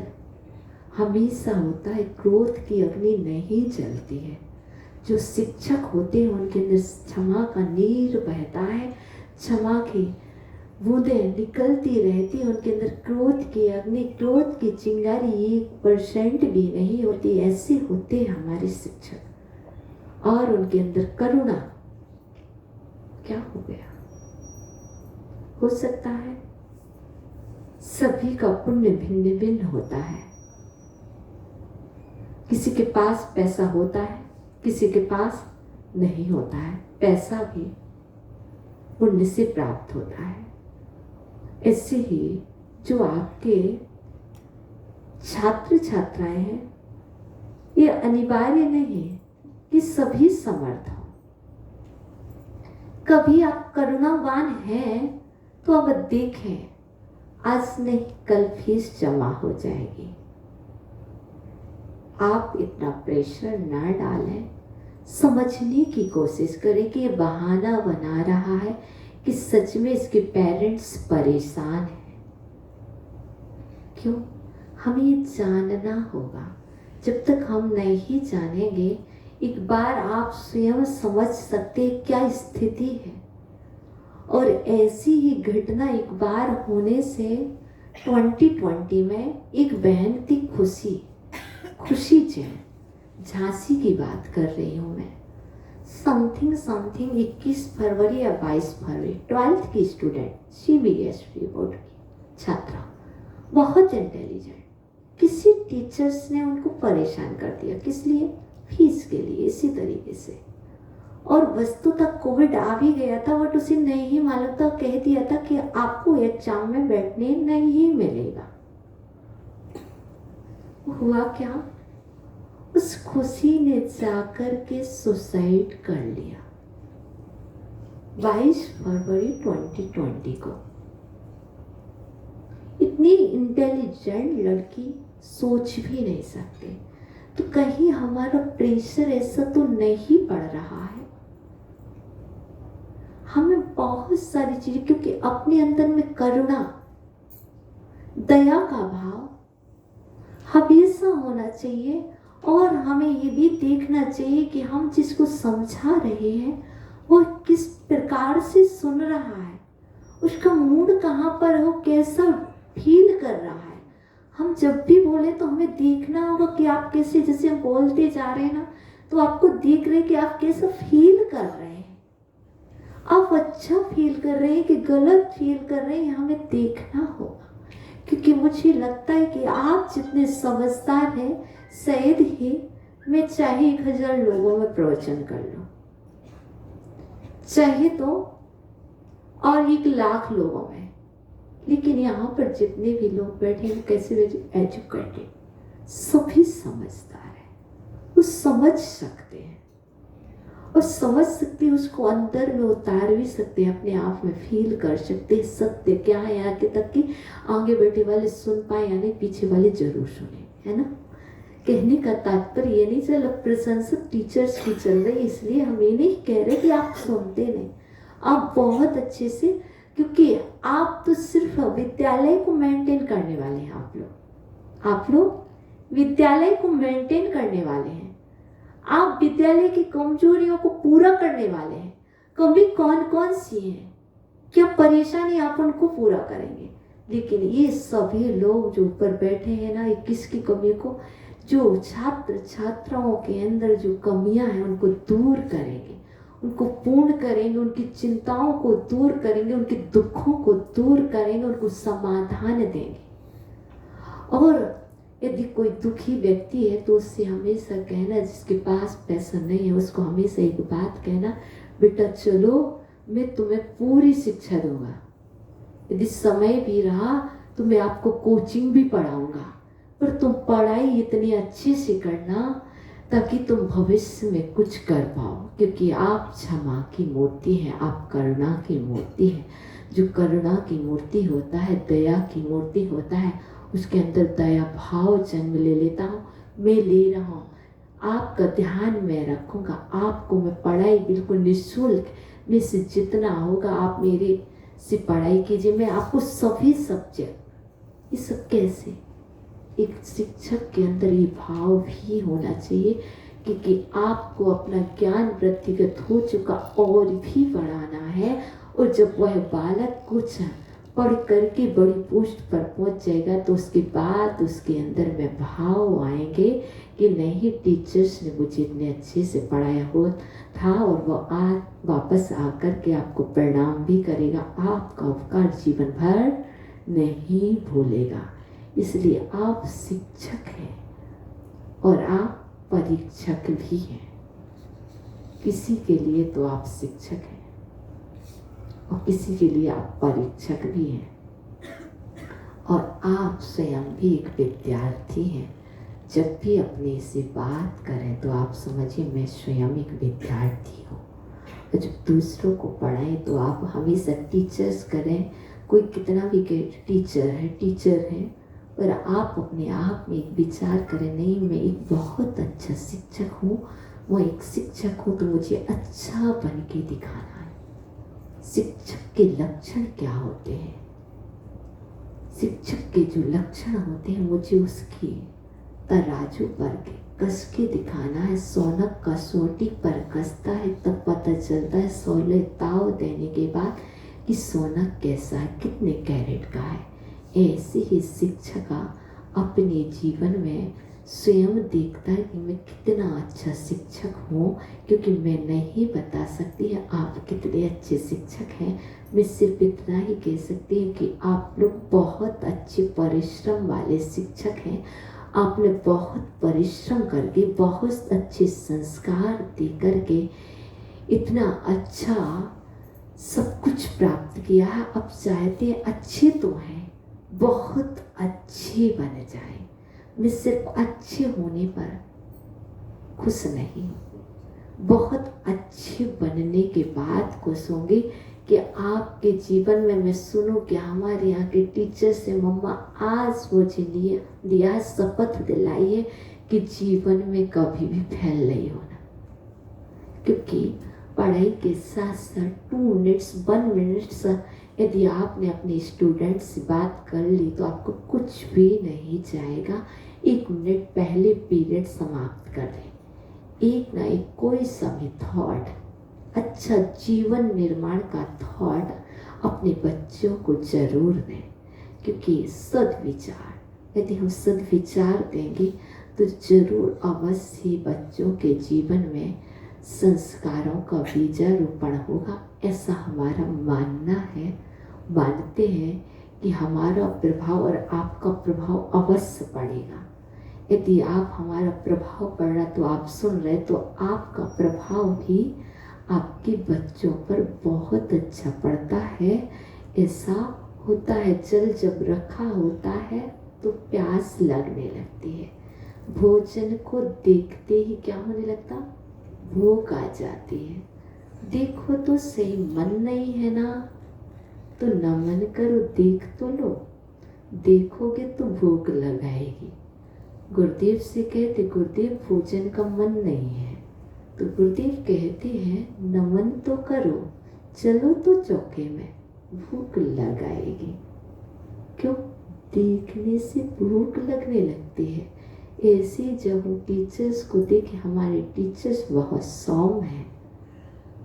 हमेशा होता है, क्रोध की अग्नि नहीं जलती है। जो शिक्षक होते हैं उनके अंदर क्षमा का नीर बहता है, क्षमा की बूंदें निकलती रहती है, उनके अंदर क्रोध की अग्नि, क्रोध की चिंगारी 1% भी नहीं होती। ऐसे होते हैं हमारे शिक्षक। और उनके अंदर करुणा, क्या हो गया? हो सकता है सभी का पुण्य भिन्न भिन्न होता है। किसी के पास पैसा होता है, किसी के पास नहीं होता है। पैसा भी पुण्य से प्राप्त होता है। ऐसे ही जो आपके छात्र छात्राएं हैं, ये अनिवार्य नहीं कि सभी समर्थ हो। कभी आप करुणावान हैं तो अब देखें, आज नहीं कल फीस जमा हो जाएगी। आप इतना प्रेशर ना डालें, समझने की कोशिश करें कि ये बहाना बना रहा है कि सच में इसके पेरेंट्स परेशान हैं। क्यों? हमें ये जानना होगा। जब तक हम नहीं जानेंगे, एक बार आप स्वयं समझ सकते क्या स्थिति है। और ऐसी ही घटना एक बार होने से 2020 में एक बहन थी, खुशी जैन, झांसी की बात कर रही हूँ मैं। समथिंग 21 फरवरी या 22 फरवरी, 12th की स्टूडेंट, CBSE बोर्ड की छात्रा, बहुत इंटेलिजेंट। किसी टीचर्स ने उनको परेशान कर दिया, किस लिए? फीस के लिए, इसी तरीके से। और वस्तुतः कोविड आ भी गया था, बट उसे नहीं मालूम था, कह दिया था कि आपको एग्जाम में बैठने नहीं मिलेगा। हुआ क्या? उस खुशी ने जाकर के सुसाइड कर लिया 22 फरवरी 2020 को। इतनी इंटेलिजेंट लड़की, सोच भी नहीं सकते। तो कहीं हमारा प्रेशर ऐसा तो नहीं पड़ रहा है? हमें बहुत सारी चीजें, क्योंकि अपने अंदर में करुणा, दया का भाव हमेशा होना चाहिए। और हमें ये भी देखना चाहिए कि हम जिसको समझा रहे हैं वो किस प्रकार से सुन रहा है, उसका मूड कहाँ पर है, वो कैसा फील कर रहा है। हम जब भी बोले तो हमें देखना होगा कि आप कैसे, जैसे हम बोलते जा रहे हैं ना, तो आपको देख रहे हैं कि आप कैसा फील कर रहे हैं, आप अच्छा फील कर रहे हैं कि गलत फील कर रहे हैं, हमें देखना होगा। क्योंकि मुझे लगता है कि आप जितने समझदार हैं, शायद ही मैं चाहे 1000 लोगों में प्रवचन कर लूं, चाहे तो और 1,00,000 लोगों में, लेकिन यहाँ पर जितने भी लोग बैठे हैं कैसे एजुकेटेड, सभी समझदार हैं, वो समझ सकते हैं और समझ सकते हैं, उसको अंदर में उतार भी सकते हैं, अपने आप में फील कर सकते हैं सत्य क्या है, यहाँ के तक कि आगे बैठे वाले सुन पाए या नहीं, पीछे वाले जरूर सुने, है ना। कहने का तात्पर्य ये नहीं चल प्रशंसक टीचर्स की चल रही, इसलिए हम ये नहीं कह रहे कि आप सुनते नहीं, आप बहुत अच्छे से, क्योंकि आप तो सिर्फ विद्यालय को मेंटेन करने वाले हैं, आप लोग विद्यालय को मेंटेन करने वाले हैं, आप विद्यालय की कमजोरियों को पूरा करने वाले हैं। कमी कौन कौन सी है, क्या परेशानी, आप उनको पूरा करेंगे। लेकिन ये सभी लोग जो ऊपर बैठे हैं ना, 21 की कमी को, जो छात्र छात्राओं के अंदर जो कमियां हैं उनको दूर करेंगे, उनको पूर्ण करेंगे, उनकी चिंताओं को दूर करेंगे, उनके दुखों को दूर करेंगे, उनको समाधान देंगे। और यदि कोई दुखी व्यक्ति है तो उससे हमेशा कहना, जिसके पास पैसा नहीं है उसको हमेशा एक बात कहना, बेटा चलो मैं तुम्हें पूरी शिक्षा दूंगा, यदि समय भी रहा तो मैं आपको कोचिंग भी पढ़ाऊंगा, पर तुम पढ़ाई इतनी अच्छे से करना ताकि तुम भविष्य में कुछ कर पाओ, क्योंकि आप क्षमा की मूर्ति हैं, आप करुणा की मूर्ति हैं। जो करुणा की मूर्ति होता है, दया की मूर्ति होता है, उसके अंदर दया भाव जन्म ले लेता हूँ, मैं ले रहा हूँ, आपका ध्यान मैं रखूँगा, आपको मैं पढ़ाई बिल्कुल निःशुल्क में से जितना होगा आप मेरे से पढ़ाई कीजिए, मैं आपको सभी सब्जेक्ट, ये सब कैसे, एक शिक्षक के अंदर ये भाव भी होना चाहिए, क्योंकि आपको अपना ज्ञान वृद्धिगत हो चुका और भी बढ़ाना है, और जब वह बालक कुछ पढ़ करके बड़ी पोस्ट पर पहुंच जाएगा तो उसके बाद उसके अंदर में भाव आएंगे कि नहीं, टीचर्स ने मुझे इतने अच्छे से पढ़ाया हो था, और वो आज वापस आकर के आपको प्रणाम भी करेगा, आपका उपकार जीवन भर नहीं भूलेगा। इसलिए आप शिक्षक हैं और आप परीक्षक भी हैं, किसी के लिए तो आप शिक्षक हैं और किसी के लिए आप परीक्षक भी हैं, और आप स्वयं भी एक विद्यार्थी हैं। जब भी अपने से बात करें तो आप समझिए मैं स्वयं एक विद्यार्थी हूँ, और जब दूसरों को पढ़ाएं तो आप हमेशा टीचर्स करें, कोई कितना भी टीचर है, पर आप अपने आप में एक विचार करें, नहीं मैं एक बहुत अच्छा शिक्षक हूँ, वो एक शिक्षक हूँ तो मुझे अच्छा बन के दिखाना है। शिक्षक के लक्षण क्या होते हैं, शिक्षक के जो लक्षण होते हैं मुझे उसकी तराजू पर कस के दिखाना है। सोना कसौटी पर कसता है तब पता चलता है 16 ताव देने के बाद कि सोना कैसा है, कितने कैरेट का है। ऐसे ही शिक्षक अपने जीवन में स्वयं देखता है कि मैं कितना अच्छा शिक्षक हूँ, क्योंकि मैं नहीं बता सकती है आप कितने अच्छे शिक्षक हैं। मैं सिर्फ इतना ही कह सकती हूँ कि आप लोग बहुत अच्छे परिश्रम वाले शिक्षक हैं। आपने बहुत परिश्रम करके बहुत अच्छे संस्कार दे करके इतना अच्छा सब कुछ प्राप्त किया है। अब चाहते हैं अच्छे तो हैं, बहुत अच्छे बन जाए। मैं सिर्फ अच्छे होने पर खुश नहीं, बहुत अच्छे बनने के बाद खुश होंगे कि आपके जीवन में मैं सुनूं कि हमारे यहाँ के टीचर से मम्मा आज मुझे दिया शपथ दिलाई है कि जीवन में कभी भी फेल नहीं होना। क्योंकि पढ़ाई के साथ साथ 2 मिनट्स 1 मिनट्स यदि आपने अपने स्टूडेंट से बात कर ली तो आपको कुछ भी नहीं जाएगा। 1 मिनट पहले पीरियड समाप्त कर दें, एक ना एक कोई सा भी थॉट अच्छा जीवन निर्माण का थॉट अपने बच्चों को जरूर दें, क्योंकि सद्विचार, यदि हम सद्विचार देंगे तो जरूर अवश्य ही बच्चों के जीवन में संस्कारों का बीजारोपण होगा। ऐसा हमारा मानना है, मानते हैं कि हमारा प्रभाव और आपका प्रभाव अवश्य पड़ेगा। यदि आप हमारा प्रभाव पड़ रहा तो आप सुन रहे, तो आपका प्रभाव भी आपके बच्चों पर बहुत अच्छा पड़ता है। ऐसा होता है, जल जब रखा होता है तो प्यास लगने लगती है, भोजन को देखते ही क्या होने लगता, भूख आ जाती है। देखो तो सही, मन नहीं है ना तो नमन करो, देख तो लो, देखोगे तो भूख लगाएगी। गुरुदेव से कहते, गुरुदेव भोजन का मन नहीं है, तो गुरुदेव कहते हैं नमन तो करो, चलो तो चौके में, भूख लगाएगी। क्यों? देखने से भूख लगने लगती है। ऐसे जब हम टीचर्स को देखें, हमारे टीचर्स बहुत सौम्य हैं,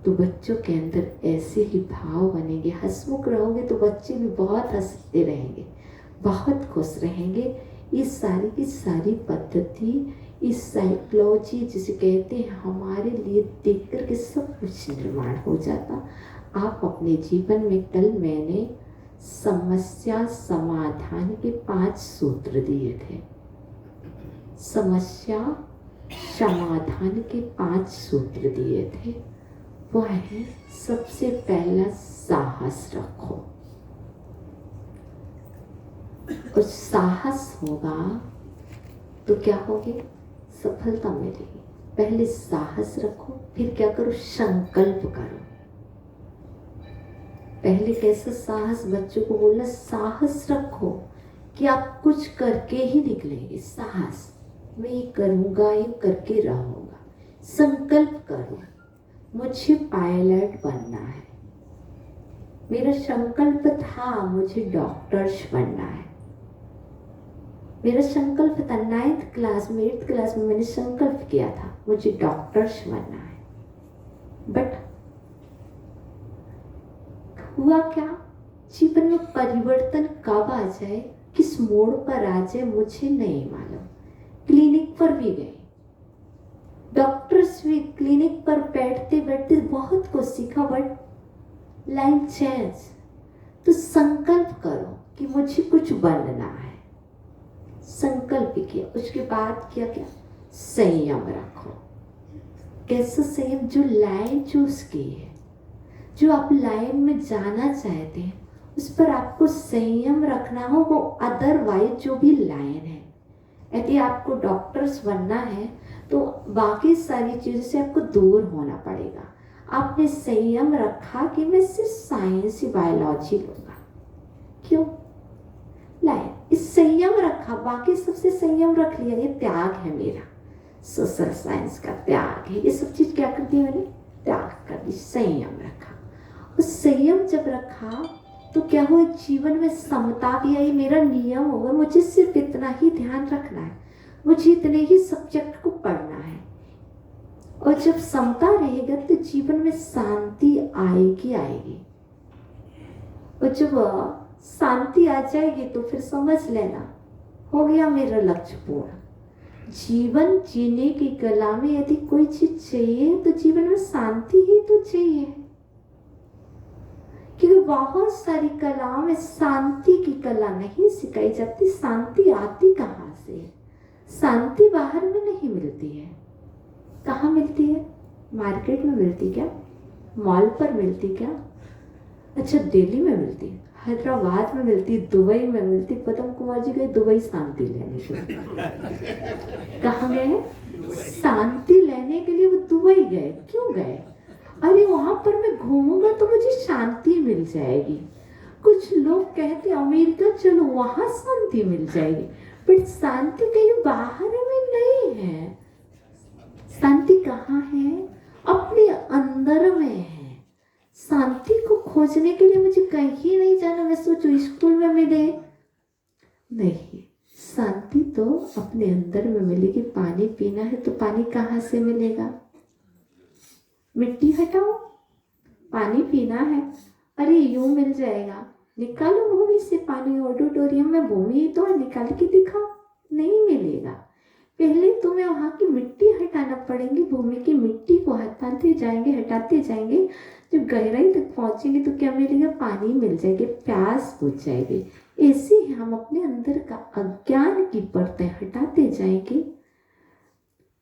तो बच्चों के अंदर ऐसे ही भाव बनेंगे। हंसमुख रहोगे तो बच्चे भी बहुत हंसते रहेंगे, बहुत खुश रहेंगे। इस सारी की सारी पद्धति, इस साइकोलॉजी जिसे कहते हैं, हमारे लिए देख कर के सब कुछ निर्माण हो जाता। आप अपने जीवन में, कल मैंने समस्या समाधान के 5 सूत्र दिए थे। समस्या समाधान के 5 सूत्र दिए थे। वह है, सबसे पहला साहस रखो, और साहस होगा तो क्या होगी, सफलता मिलेगी। पहले साहस रखो, फिर क्या करो, संकल्प करो। पहले कैसे साहस, बच्चों को बोलना साहस रखो कि आप कुछ करके ही निकलेंगे। साहस, मैं ये करूँगा, ये करके रहूँगा। संकल्प करो, मुझे पायलट बनना है, मेरा संकल्प था मुझे डॉक्टर्स बनना है। मेरा संकल्प था 9th क्लास में, 8th क्लास में मैंने संकल्प किया था मुझे डॉक्टर्स बनना है। बट हुआ क्या, जीवन में परिवर्तन कब आ जाए, किस मोड़ पर आ जाए, मुझे नहीं मालूम। क्लिनिक पर भी गए, डॉक्टर्स भी क्लिनिक पर बैठते बैठते बहुत कुछ सीखा, बट लाइन चेंज। तो संकल्प करो कि मुझे कुछ बनना है, संकल्प किया। उसके बाद क्या किया, संयम रखो। कैसा संयम, जो लाइन चूज की है, जो आप लाइन में जाना चाहते हैं, उस पर आपको संयम रखना हो। वो अदरवाइज जो भी लाइन है, यदि आपको डॉक्टर्स बनना है तो बाकी सारी चीज़ों से आपको दूर होना पड़ेगा। आपने संयम रखा कि मैं सिर्फ साइंस ही, बायोलॉजी लूँगा। क्यों? लाइन, इस संयम रखा, बाकी सबसे संयम रख लिया। ये त्याग है मेरा, सोशल साइंस का त्याग है। ये सब चीज़ क्या कर दी मैंने, त्याग कर दी, संयम रखा। उस संयम जब रखा तो क्या हुआ, जीवन में समता भी आई। मेरा नियम होगा, मुझे सिर्फ इतना ही ध्यान रखना है, मुझे इतने ही सब्जेक्ट को पढ़ना है। और जब समता रहेगा तो जीवन में शांति आएगी आएगी। और जब शांति आ जाएगी तो फिर समझ लेना, हो गया मेरा लक्ष्य पूर्ण। जीवन जीने की कला में यदि कोई चीज चाहिए तो जीवन में शांति ही तो चाहिए, क्योंकि बहुत सारी कलाओं में शांति की कला नहीं सिखाई जाती। शांति आती कहाँ से? शांति बाहर में नहीं मिलती है। कहाँ मिलती है? मार्केट में मिलती क्या? मॉल पर मिलती क्या? अच्छा, दिल्ली में मिलती, हैदराबाद में मिलती, दुबई में मिलती। पदम कुमार जी गए दुबई शांति लेने के लिए। कहाँ गए? शांति लेने के लिए वो दुबई गए। क्यों गए? अरे वहां पर मैं घूमूंगा तो मुझे शांति मिल जाएगी। कुछ लोग कहते अमेरिका चलो, वहां शांति मिल जाएगी, बट शांति कहीं बाहर में नहीं है। शांति कहाँ है? अपने अंदर में है। शांति को खोजने के लिए मुझे कहीं नहीं जाना। मैं सोचू स्कूल में मिले, नहीं, शांति तो अपने अंदर में मिलेगी। पानी पीना है तो पानी कहाँ से मिलेगा? मिट्टी हटाओ, पानी पीना है, अरे यूं मिल जाएगा, निकालो भूमि से पानी, ऑडिटोरियम में भूमि तो निकाल के दिखाओ, नहीं मिलेगा। पहले तुम्हें वहाँ की मिट्टी हटाना पड़ेगी, भूमि की मिट्टी को हटाते जाएंगे, जब गहराई तक पहुँचेंगे तो क्या मिलेगा, पानी मिल जाएगी, प्यास बुझ जाएगी। ऐसे ही हम अपने अंदर का अज्ञान की परतें हटाते जाएंगे,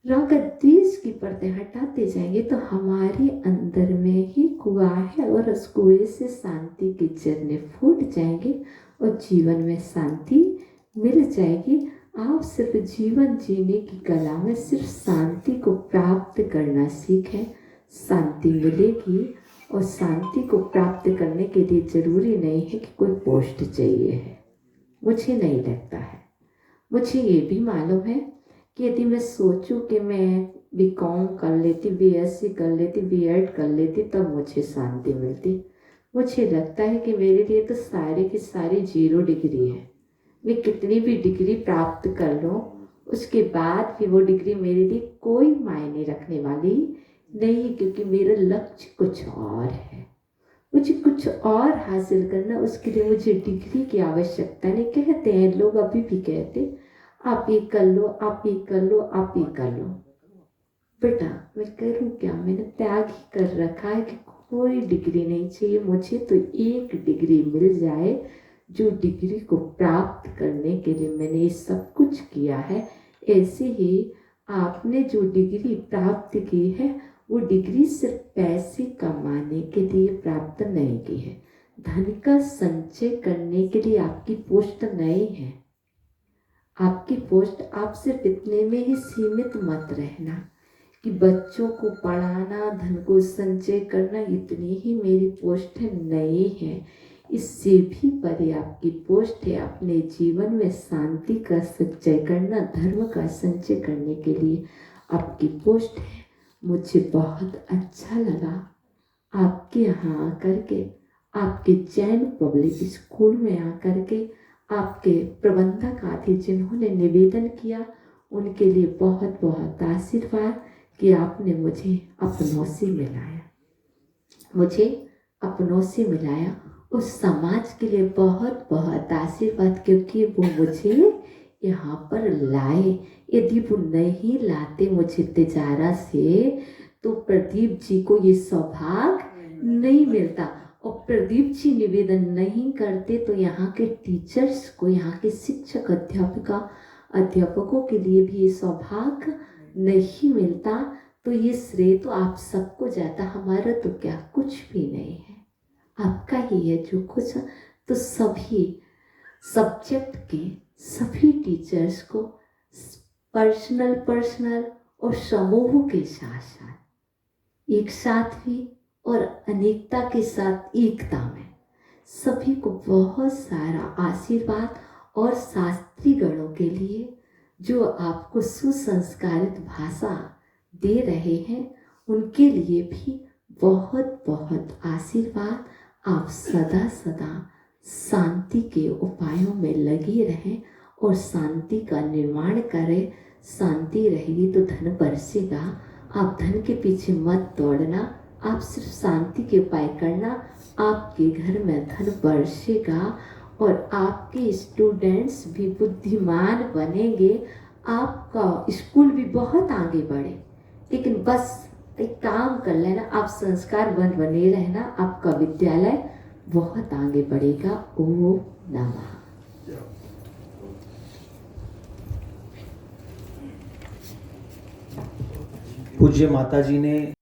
राग द्वेष की परतें हटाते जाएंगे तो हमारे अंदर में ही कुआं है और उस कुएं से शांति के झरने फूट जाएंगे और जीवन में शांति मिल जाएगी। आप सिर्फ जीवन जीने की कला में सिर्फ शांति को प्राप्त करना सीखें, शांति मिलेगी। और शांति को प्राप्त करने के लिए जरूरी नहीं है कि कोई पोस्ट चाहिए है, मुझे नहीं लगता है। मुझे ये भी मालूम है कि यदि मैं सोचूं कि मैं बीकॉम कर लेती, बीएससी कर लेती, बीएड कर लेती तब मुझे शांति मिलती। मुझे लगता है कि मेरे लिए तो सारे की सारी 0 डिग्री है। मैं कितनी भी डिग्री प्राप्त कर लूँ उसके बाद भी वो डिग्री मेरे लिए कोई मायने रखने वाली नहीं, क्योंकि मेरा लक्ष्य कुछ और है। मुझे कुछ और हासिल करना, उसके लिए मुझे डिग्री की आवश्यकता नहीं। कहते हैं लोग, अभी भी कहते, आप ये कर लो, आप ये कर लो, आप ये कर लो। बेटा मैं करूँ क्या, मैंने त्याग ही कर रखा है कि कोई डिग्री नहीं चाहिए मुझे, तो एक डिग्री मिल जाए, जो डिग्री को प्राप्त करने के लिए मैंने ये सब कुछ किया है। ऐसे ही आपने जो डिग्री प्राप्त की है वो डिग्री सिर्फ पैसे कमाने के लिए प्राप्त नहीं की है, धन का संचय करने के लिए आपकी पोस्ट नहीं है। आपकी पोस्ट, आप सिर्फ इतने में ही सीमित मत रहना कि बच्चों को पढ़ाना, धन को संचय करना, इतनी ही मेरी पोस्ट है, नहीं है। इससे भी परे आपकी पोस्ट है अपने जीवन में शांति का संचय करना, धर्म का संचय करने के लिए आपकी पोस्ट है। मुझे बहुत अच्छा लगा आपके यहाँ आकर के, आपके जैन पब्लिक स्कूल में आकर के, आपके प्रबंधक आदि जिन्होंने निवेदन किया उनके लिए बहुत बहुत आशीर्वाद कि आपने मुझे अपनों से मिलाया। उस समाज के लिए बहुत बहुत आशीर्वाद, क्योंकि वो मुझे यहाँ पर लाए। यदि वो नहीं लाते मुझे तिजारा से तो प्रदीप जी को ये सौभाग्य नहीं मिलता, और प्रदीप जी निवेदन नहीं करते तो यहाँ के टीचर्स को, यहाँ के शिक्षक अध्यापकों के लिए भी ये सौभाग्य नहीं मिलता। तो ये श्रेय तो आप सबको जाता, हमारा तो क्या कुछ भी नहीं है, आपका ही है जो कुछ। तो सभी सब्जेक्ट के सभी टीचर्स को पर्सनल और समूह के साथ साथ एक साथ भी और अनेकता के साथ एकता में सभी को बहुत सारा आशीर्वाद, और शास्त्री गणों के लिए जो आपको सुसंस्कारित भाषा दे रहे हैं उनके लिए भी बहुत बहुत आशीर्वाद। आप सदा सदा शांति के उपायों में लगे रहें और शांति का निर्माण करें। शांति रहेगी तो धन बरसेगा। आप धन के पीछे मत दौड़ना, आप सिर्फ शांति के उपाय करना, आपके घर में धन बरसेगा और आपके स्टूडेंट्स भी बुद्धिमान बनेंगे। आपका स्कूल भी बहुत आगे बढ़े, लेकिन बस एक काम कर लेना, आप संस्कार बने रहना, आपका विद्यालय बहुत आगे बढ़ेगा। ओम नमः। पूज्य माता जी ने